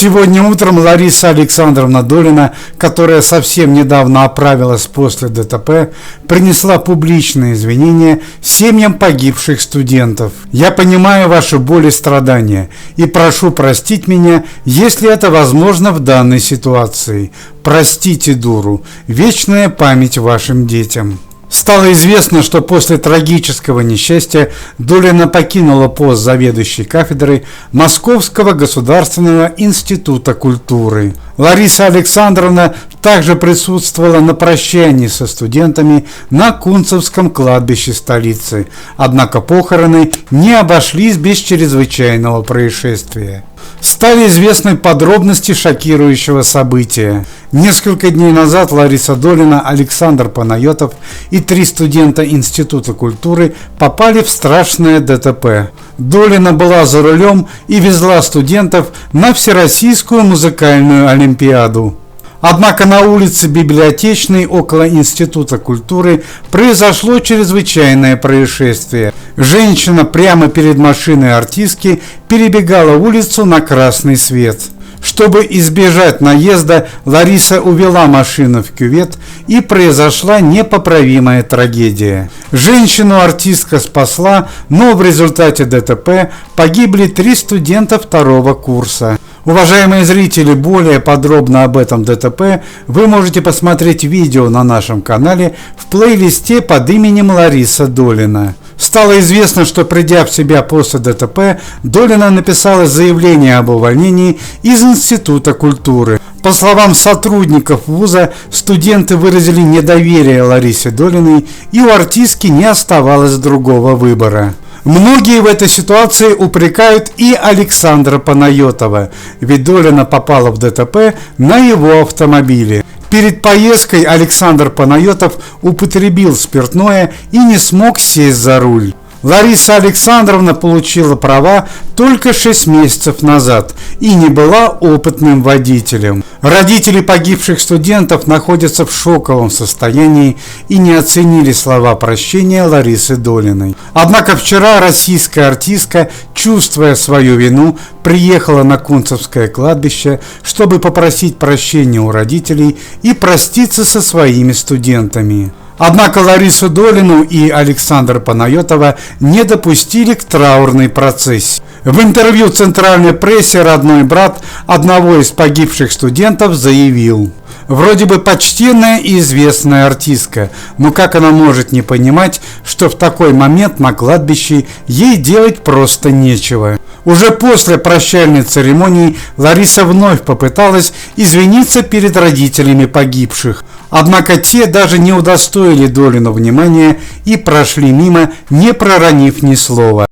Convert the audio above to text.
Сегодня утром Лариса Александровна Долина, которая совсем недавно оправилась после ДТП, принесла публичные извинения семьям погибших студентов. «Я понимаю вашу боль и страдания и прошу простить меня, если это возможно в данной ситуации. Простите, дуру. Вечная память вашим детям». Стало известно, что после трагического несчастья Долина покинула пост заведующей кафедрой Московского государственного института культуры. Лариса Александровна также присутствовала на прощании со студентами на Кунцевском кладбище столицы, однако похороны не обошлись без чрезвычайного происшествия. Стали известны подробности шокирующего события. Несколько дней назад Лариса Долина, Александр Панайотов и 3 студента Института культуры попали в страшное ДТП. Долина была за рулем и везла студентов на Всероссийскую музыкальную олимпиаду. Однако на улице Библиотечной около Института культуры произошло чрезвычайное происшествие. Женщина прямо перед машиной артистки перебегала улицу на красный свет. Чтобы избежать наезда, Лариса увела машину в кювет, и произошла непоправимая трагедия. Женщину артистка спасла, но в результате ДТП погибли 3 студента 2-го курса. Уважаемые зрители, более подробно об этом ДТП вы можете посмотреть видео на нашем канале в плейлисте под именем Лариса Долина. Стало известно, что, придя в себя после ДТП, Долина написала заявление об увольнении из Института культуры. По словам сотрудников вуза, студенты выразили недоверие Ларисе Долиной, и у артистки не оставалось другого выбора. Многие в этой ситуации упрекают и Александра Панайотова, ведь Долина попала в ДТП на его автомобиле. Перед поездкой Александр Панайотов употребил спиртное и не смог сесть за руль. Лариса Александровна получила права только 6 месяцев назад и не была опытным водителем. Родители погибших студентов находятся в шоковом состоянии и не оценили слова прощения Ларисы Долиной. Однако вчера российская артистка, чувствуя свою вину, приехала на Кунцевское кладбище, чтобы попросить прощения у родителей и проститься со своими студентами. Однако Ларису Долину и Александра Панайотова не допустили к траурной процессии. В интервью центральной прессе родной брат одного из погибших студентов заявил: «Вроде бы почтенная и известная артистка, но как она может не понимать, что в такой момент на кладбище ей делать просто нечего?» Уже после прощальной церемонии Лариса вновь попыталась извиниться перед родителями погибших. Однако те даже не удостоили Долину внимания и прошли мимо, не проронив ни слова.